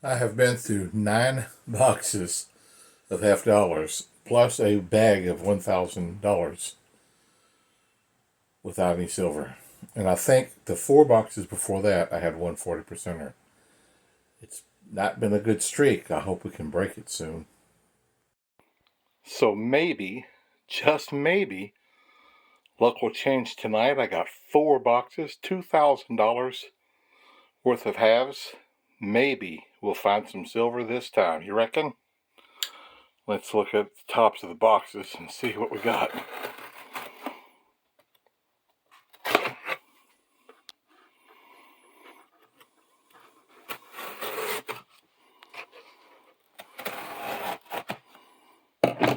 I have been through 9 boxes of half dollars plus a bag of $1,000 without any silver. And I think the 4 boxes before that I had one 40%er. It's not been a good streak. I hope we can break it soon. So maybe, just maybe, luck will change tonight. I got 4 boxes, $2,000 worth of halves. Maybe we'll find some silver this time. You reckon? Let's look at the tops of the boxes and see what we got.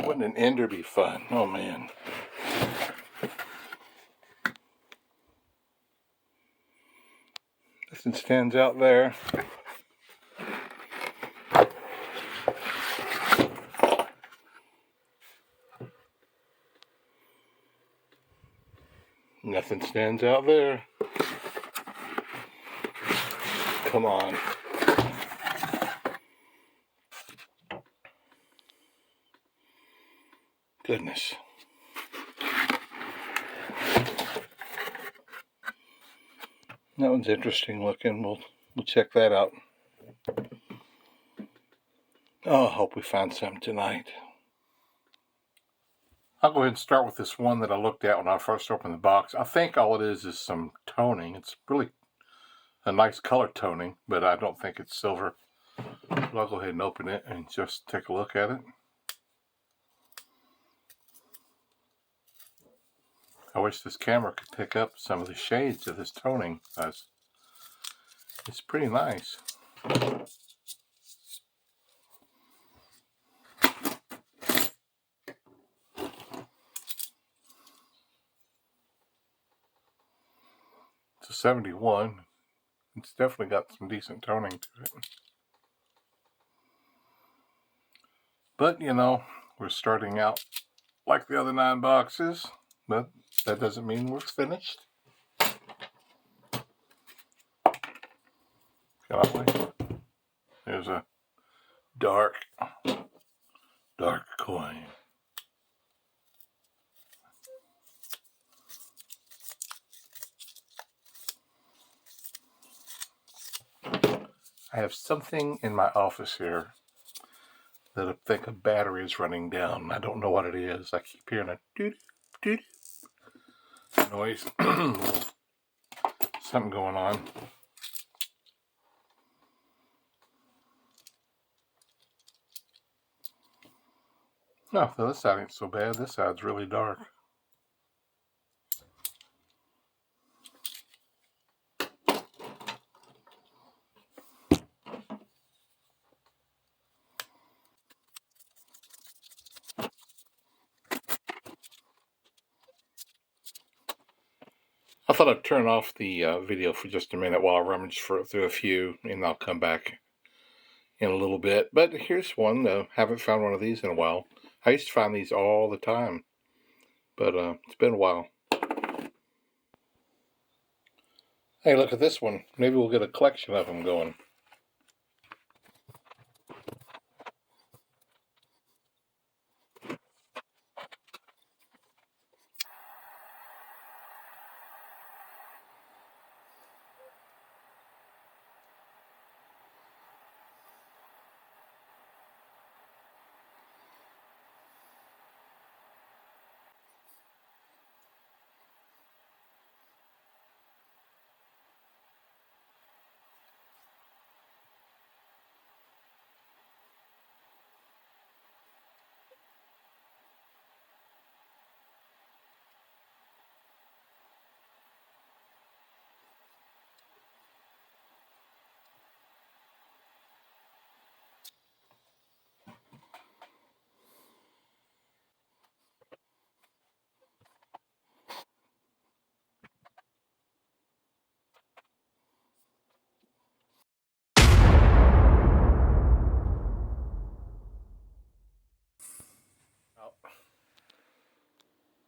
Wouldn't an ender be fun? Oh man. This one stands out there. Nothing stands out there. Come on. Goodness. That one's interesting looking. We'll check that out. Oh, I hope we find some tonight. I'll go ahead and start with this one that I looked at when I first opened the box. I think all it is some toning. It's really a nice color toning, but I don't think it's silver. So I'll go ahead and open it and just take a look at it. I wish this camera could pick up some of the shades of this toning. It's pretty nice. It's a 71. It's definitely got some decent toning to it. But, you know, we're starting out like the other 9 boxes, but that doesn't mean we're finished. There's a dark coin. I have something in my office here that I think a battery is running down. I don't know what it is. I keep hearing a doot noise. Something going on. No, this side ain't so bad. This side's really dark. I thought I'd turn off the video for just a minute while I rummage through a few, and I'll come back in a little bit. But here's one. Haven't found one of these in a while. I used to find these all the time, but it's been a while. Hey, look at this one. Maybe we'll get a collection of them going.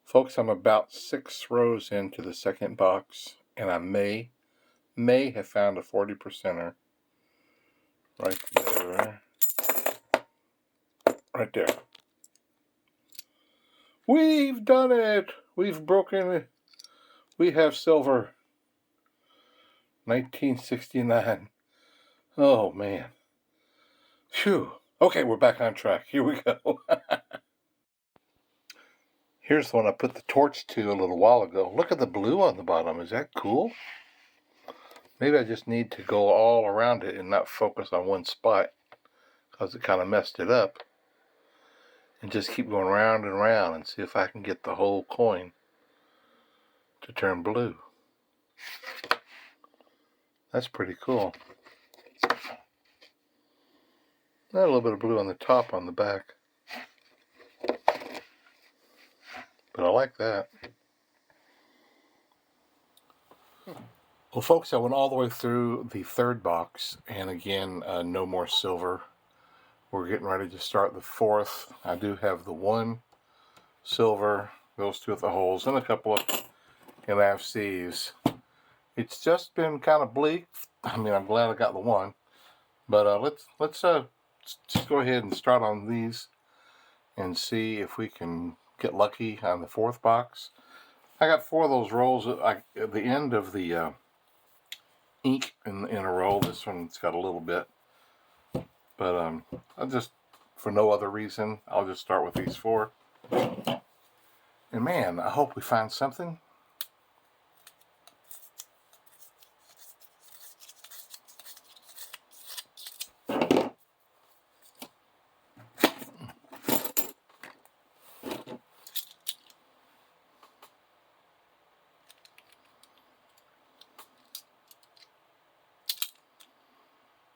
Folks, I'm about 6 rows into the second box, and I may have found a 40%er Right there. Right there. We've done it! We've broken it. We have silver. 1969. Oh, man. Phew. Okay, we're back on track. Here we go. Here's the one I put the torch to a little while ago. Look at the blue on the bottom. Is that cool? Maybe I just need to go all around it and not focus on one spot, because it kind of messed it up. And just keep going round and round and see if I can get the whole coin to turn blue. That's pretty cool. Got a little bit of blue on the top, on the back. But I like that. Well, folks, I went all the way through the third box, and again, no more silver. We're getting ready to start the fourth. I do have the one silver, those two with the holes, and a couple of NFCs. It's just been kind of bleak. I mean, I'm glad I got the one, but let's just go ahead and start on these and see if we can get lucky on the fourth box. I got 4 of those rolls at the end of the ink in a roll. This one's got a little bit, but I'll just, for no other reason, I'll just start with these 4. And man, I hope we find something.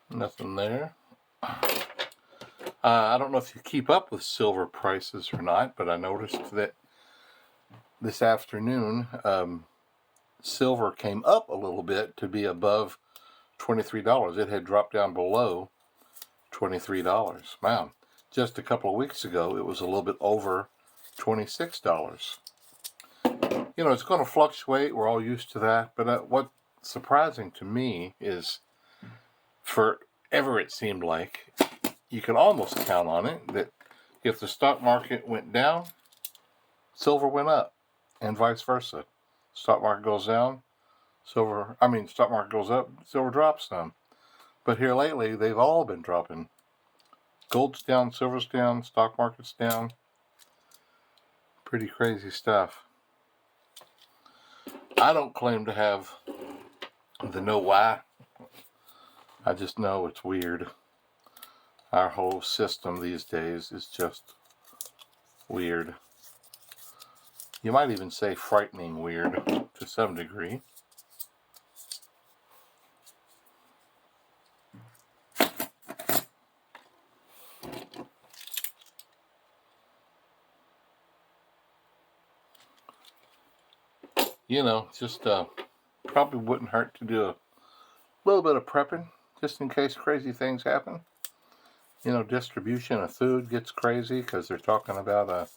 Nothing there. I don't know if you keep up with silver prices or not, but I noticed that this afternoon silver came up a little bit to be above $23. It had dropped down below $23. Wow. Just a couple of weeks ago, it was a little bit over $26. You know, it's going to fluctuate. We're all used to that. But what's surprising to me is, forever it seemed like, you can almost count on it, that if the stock market went down, silver went up, and vice versa. Stock market goes down, stock market goes up, silver drops some. But here lately, they've all been dropping. Gold's down, silver's down, stock market's down. Pretty crazy stuff. I don't claim to have the know why. I just know it's weird. Our whole system these days is just weird. You might even say frightening weird to some degree. You know, just probably wouldn't hurt to do a little bit of prepping, just in case crazy things happen. You know, distribution of food gets crazy because they're talking about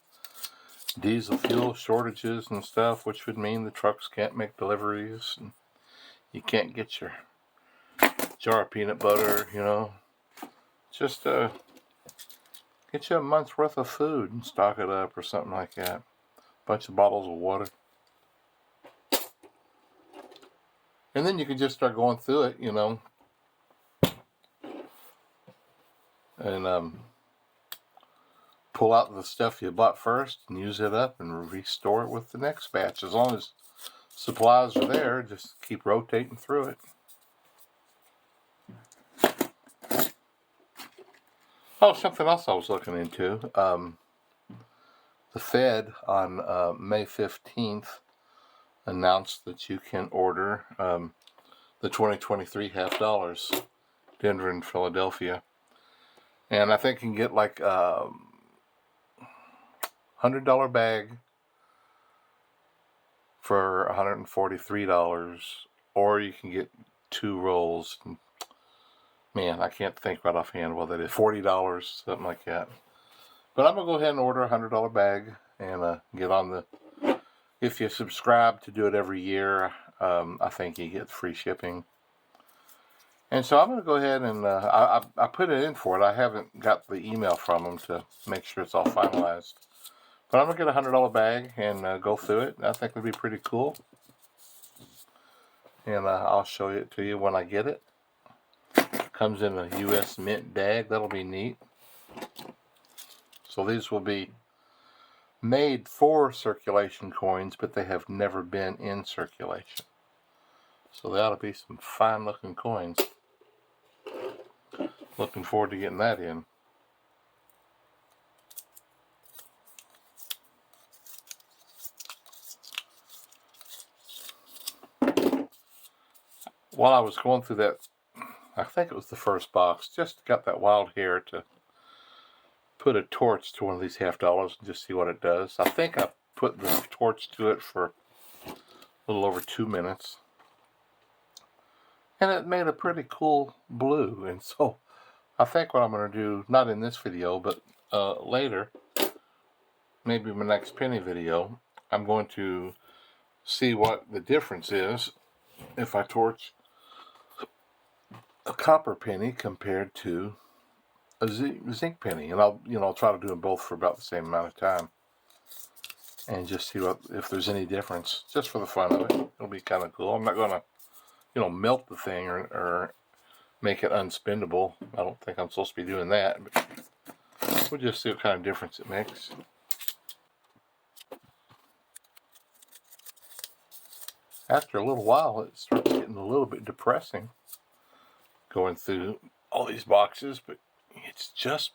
diesel fuel shortages and stuff, which would mean the trucks can't make deliveries and you can't get your jar of peanut butter, you know. Just get you a month's worth of food and stock it up or something like that. Bunch of bottles of water. And then you can just start going through it, you know, and pull out the stuff you bought first and use it up and restore it with the next batch. As long as supplies are there, just keep rotating through it. Oh, something else I was looking into. The Fed on May 15th announced that you can order the 2023 half dollars, Denver and Philadelphia. And I think you can get like $100 bag for $143, or you can get 2 rolls. Man, I can't think right offhand what that is. $40, something like that. But I'm going to go ahead and order a $100 bag and get on the... If you subscribe to do it every year, I think you get free shipping. And so I'm going to go ahead and I put it in for it. I haven't got the email from them to make sure it's all finalized. But I'm going to get a $100 bag and go through it. I think it'll be pretty cool. And I'll show it to you when I get it. Comes in a U.S. Mint bag. That'll be neat. So these will be made for circulation coins, but they have never been in circulation. So they ought to be some fine looking coins. Looking forward to getting that in. While I was going through that, I think it was the first box, just got that wild hair to put a torch to one of these $half and just see what it does. I think I put the torch to it for a little over 2 minutes. And it made a pretty cool blue. And so I think what I'm going to do, not in this video, but later, maybe my next penny video, I'm going to see what the difference is if I torch a copper penny compared to a zinc penny. And I'll try to do them both for about the same amount of time. And just see if there's any difference, just for the fun of it. It'll be kind of cool. I'm not going to, melt the thing or make it unspendable. I don't think I'm supposed to be doing that, but we'll just see what kind of difference it makes. After a little while, it starts getting a little bit depressing going through all these boxes, but it's just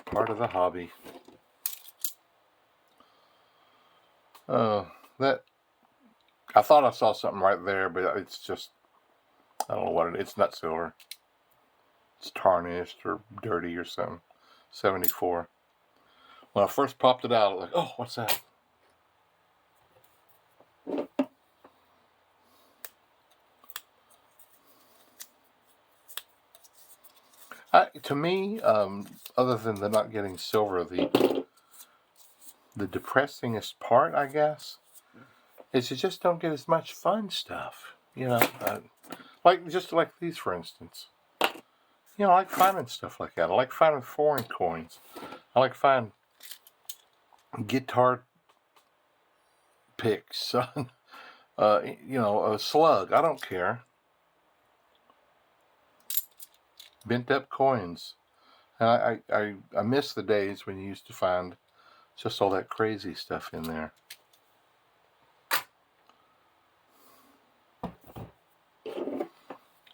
part of the hobby. That I thought I saw something right there, but it's just, I don't know what it is. It's not silver. It's tarnished or dirty or something. 74. When I first popped it out, I was like, oh, what's that? To me, other than the not getting silver, the depressingest part, I guess, is you just don't get as much fun stuff. Like these, for instance. I like finding stuff like that. I like finding foreign coins. I like finding guitar picks on, a slug. I don't care. Bent up coins. And I miss the days when you used to find just all that crazy stuff in there.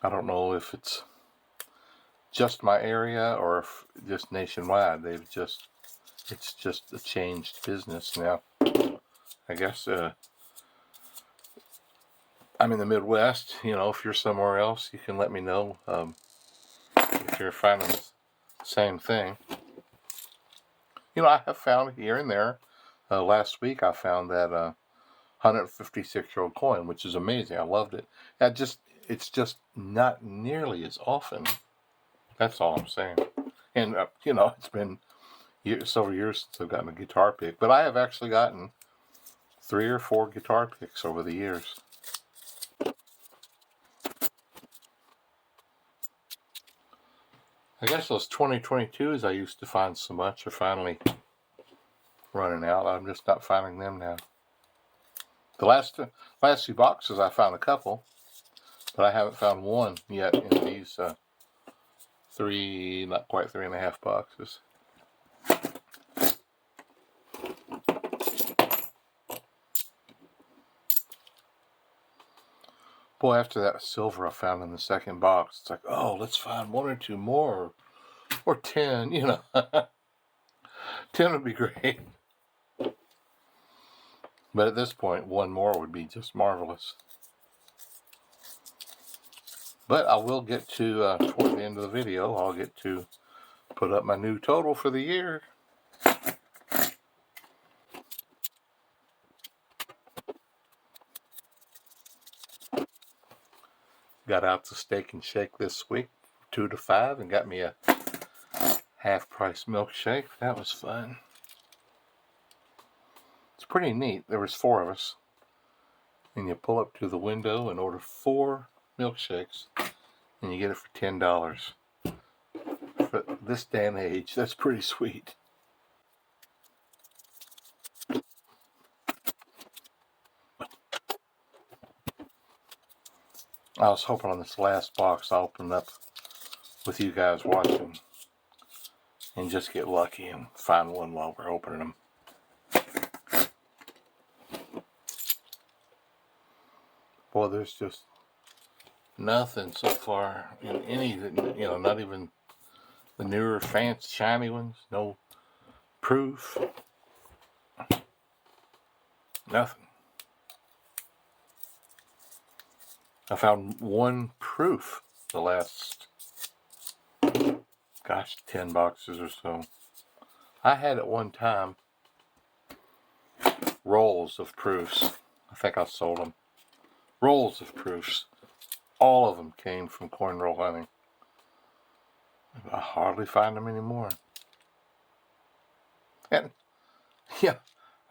I don't know if it's just my area or if just nationwide. It's just a changed business now. I guess I'm in the Midwest. If you're somewhere else, you can let me know if you're finding the same thing. I have found here and there. Last week I found that 156-year-old coin, which is amazing. I loved it. It's just not nearly as often. That's all I'm saying. And it's been several years since I've gotten a guitar pick, but I have actually gotten 3 or 4 guitar picks over the years. I guess those 2022s I used to find so much are finally running out. I'm just not finding them now. The last few boxes I found a couple, but I haven't found one yet in these not quite 3.5 boxes. Boy, after that silver I found in the second box, it's like, oh, let's find 1 or 2 more, or 10, 10 would be great. But at this point, 1 more would be just marvelous. But I will get to, toward the end of the video, I'll get to put up my new total for the year. Got out to Steak and Shake this week, 2 to 5, and got me a half-price milkshake. That was fun. It's pretty neat. There was 4 of us. And you pull up to the window and order 4 milkshakes, and you get it for $10. For this day and age, that's pretty sweet. I was hoping on this last box I'll open up with you guys watching and just get lucky and find one while we're opening them. Boy, there's just nothing so far in any, not even the newer fancy shiny ones. No proof. Nothing. I found one proof the last, 10 boxes or so. I had at one time rolls of proofs. I think I sold them. Rolls of proofs. All of them came from coin roll hunting. I hardly find them anymore. And yeah,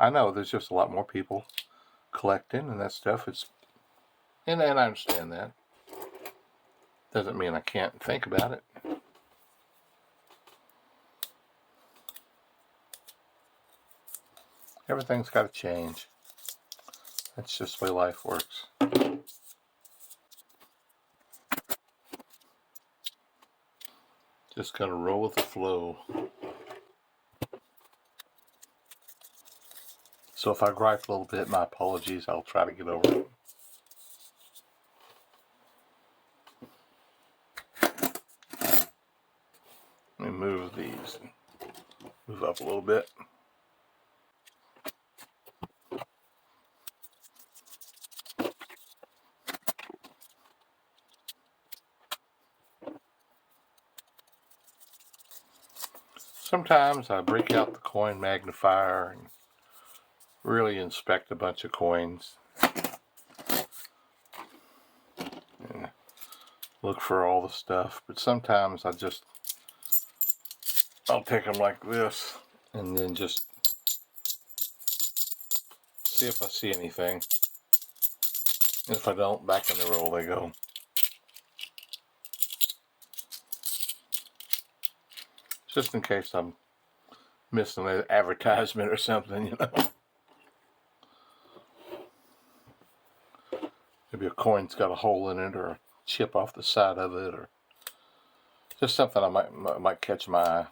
I know there's just a lot more people collecting and that stuff. And I understand that. Doesn't mean I can't think about it. Everything's got to change. That's just the way life works. Just gotta roll with the flow. So if I gripe a little bit, my apologies. I'll try to get over it. Let me move these and move up a little bit. Sometimes I break out the coin magnifier and really inspect a bunch of coins and look for all the stuff, but sometimes I'll take them like this and then just see if I see anything. And if I don't, back in the roll they go. Just in case I'm missing an advertisement or something, Maybe a coin's got a hole in it or a chip off the side of it, or just something I might catch my eye.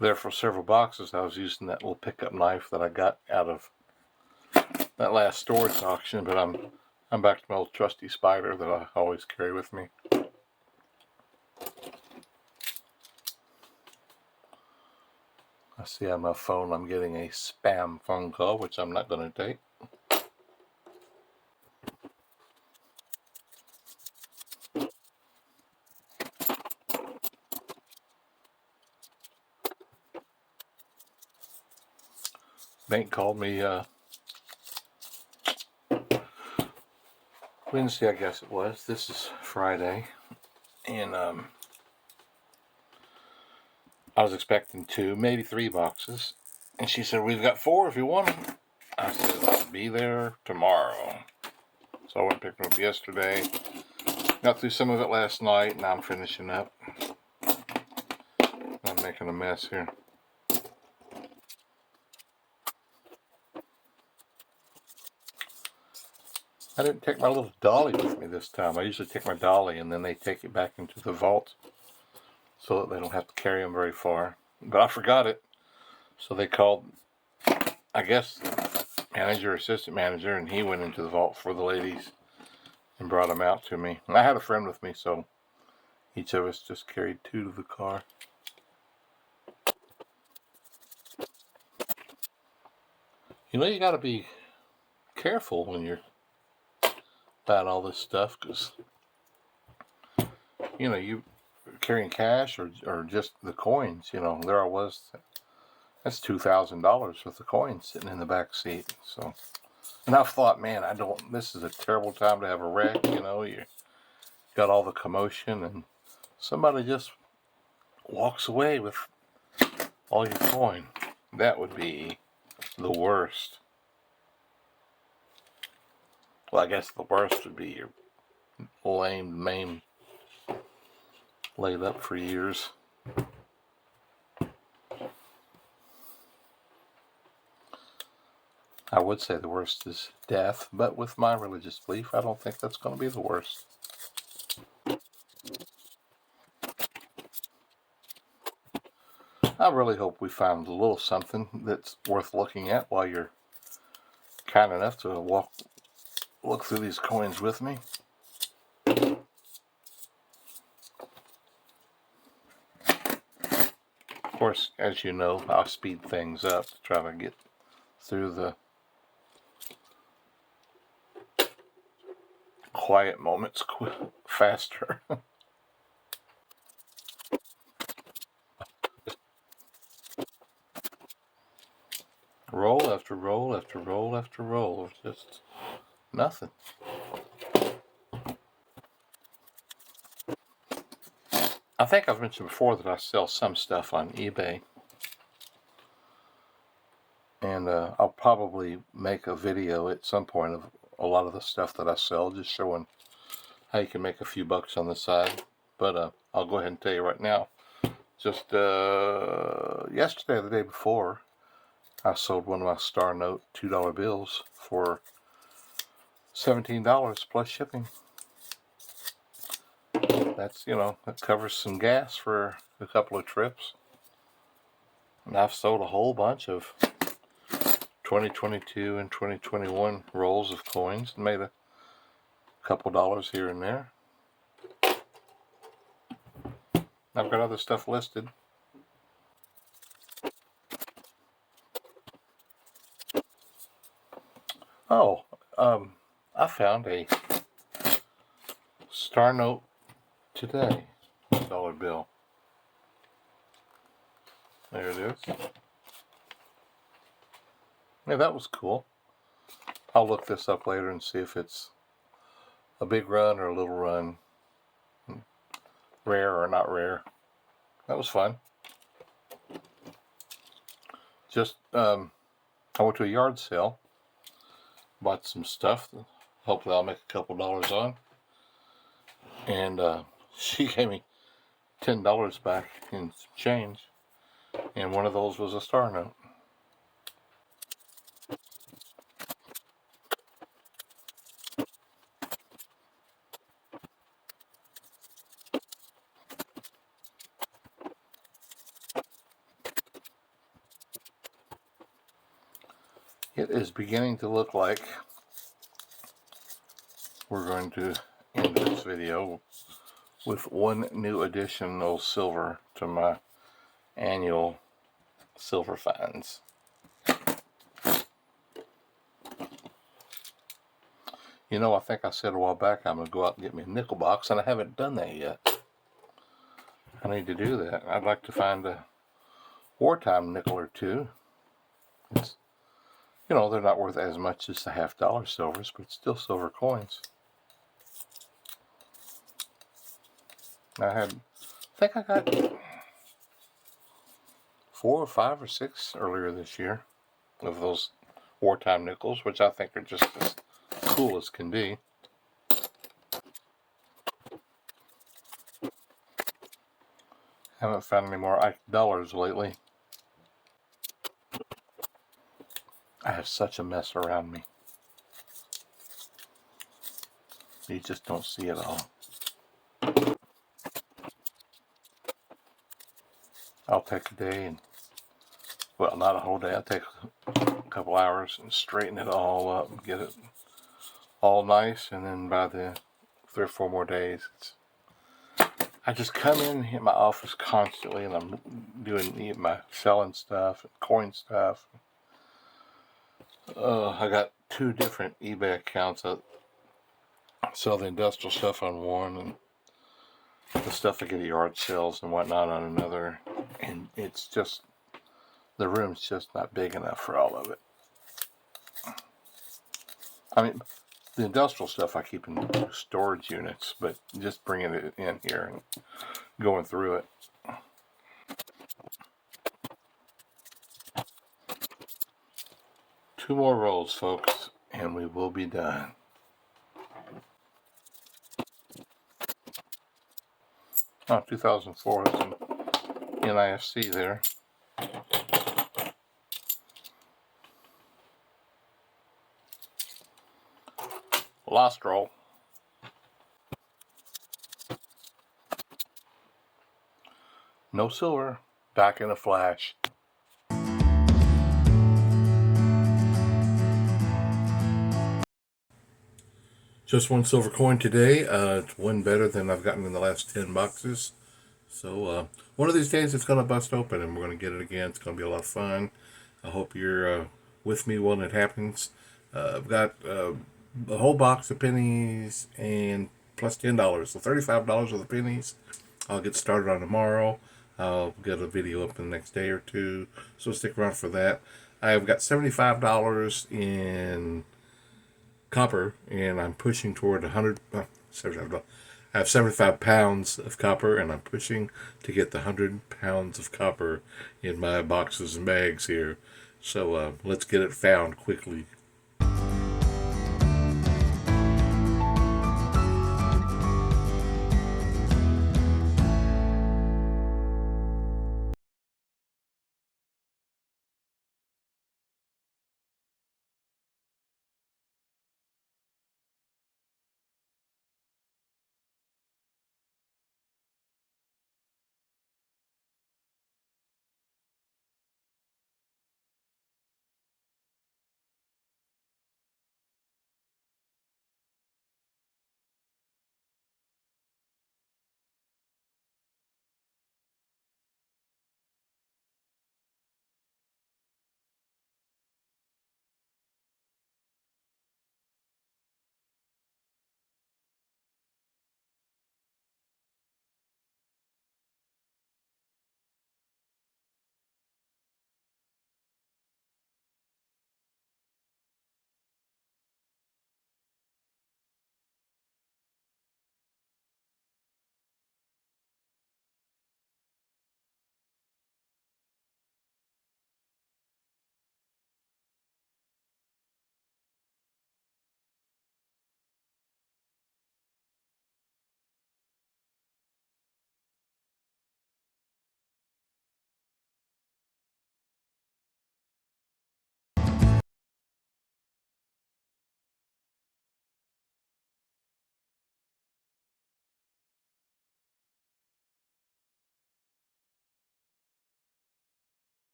There for several boxes I was using that little pickup knife that I got out of that last storage auction, but I'm back to my old trusty spider that I always carry with me. I see on my phone I'm getting a spam phone call, which I'm not going to take. Bank called me Wednesday, I guess it was. This is Friday, and I was expecting 2, maybe 3 boxes, and she said, "We've got 4 if you want them." I said, "I'll be there tomorrow." So I went and picked them up yesterday. Got through some of it last night, and now I'm finishing up. I'm making a mess here. I didn't take my little dolly with me this time. I usually take my dolly and then they take it back into the vault so that they don't have to carry them very far. But I forgot it. So they called, I guess, manager, assistant manager, and he went into the vault for the ladies and brought them out to me. I had a friend with me, so each of us just carried 2 to the car. You got to be careful when you're buying all this stuff, because you carrying cash or just the coins. There I was. That's $2,000 worth of coins sitting in the back seat. So, and I've thought, man, this is a terrible time to have a wreck. You got all the commotion and somebody just walks away with all your coin. That would be the worst. Well, I guess the worst would be your lame, maimed, laid up for years. I would say the worst is death, but with my religious belief, I don't think that's going to be the worst. I really hope we find a little something that's worth looking at while you're kind enough to look through these coins with me. Of course, as you know, I'll speed things up to try to get through the quiet moments faster. Roll after roll after roll after roll. Just nothing. I think I've mentioned before that I sell some stuff on eBay. And I'll probably make a video at some point of a lot of the stuff that I sell, just showing how you can make a few bucks on the side. But I'll go ahead and tell you right now. Just yesterday or the day before, I sold one of my Star Note $2 bills for $17 plus shipping. That's, that covers some gas for a couple of trips. And I've sold a whole bunch of 2022 and 2021 rolls of coins and made a couple dollars here and there. I've got other stuff listed. Oh, I found a Star Note today dollar bill. There it is. Yeah, that was cool. I'll look this up later and see if it's a big run or a little run, rare or not rare. That was fun. Just I went to a yard sale, bought some stuff that hopefully I'll make a couple dollars on, and she gave me $10 back in change, and one of those was a Star Note. It is beginning to look like we're going to end this video with one new addition of silver to my annual silver finds. I think I said a while back I'm going to go out and get me a nickel box, and I haven't done that yet. I need to do that. I'd like to find a wartime nickel or two. It's, they're not worth as much as the $50 silvers, but it's still silver coins. I think I got 4 or 5 or 6 earlier this year of those wartime nickels, which I think are just as cool as can be. Haven't found any more dollars lately. I have such a mess around me. You just don't see it all. I'll take a day and, well, not a whole day, I'll take a couple hours and straighten it all up and get it all nice, and then by the 3 or 4 more days, I just come in my office constantly, and I'm doing my selling stuff and coin stuff. I got 2 different eBay accounts. I sell the industrial stuff on one, and the stuff I get at yard sales and whatnot on another. And it's just, the room's just not big enough for all of it. I mean, the industrial stuff I keep in storage units, but just bringing it in here and going through it. 2 more rolls, folks, and we will be done. Oh, 2004 has some NIFC there. Last roll. No silver. Back in a flash. Just 1 silver coin today. It's 1 better than I've gotten in the last 10 boxes. So one of these days it's going to bust open and we're going to get it again. It's going to be a lot of fun. I hope you're with me when it happens. I've got a whole box of pennies and plus $10. So $35 of the pennies. I'll get started on tomorrow. I'll get a video up in the next day or two. So stick around for that. I've got $75 in copper, and I'm pushing toward 100. I have 75 pounds of copper, and I'm pushing to get the 100 pounds of copper in my boxes and bags here. So let's get it found quickly.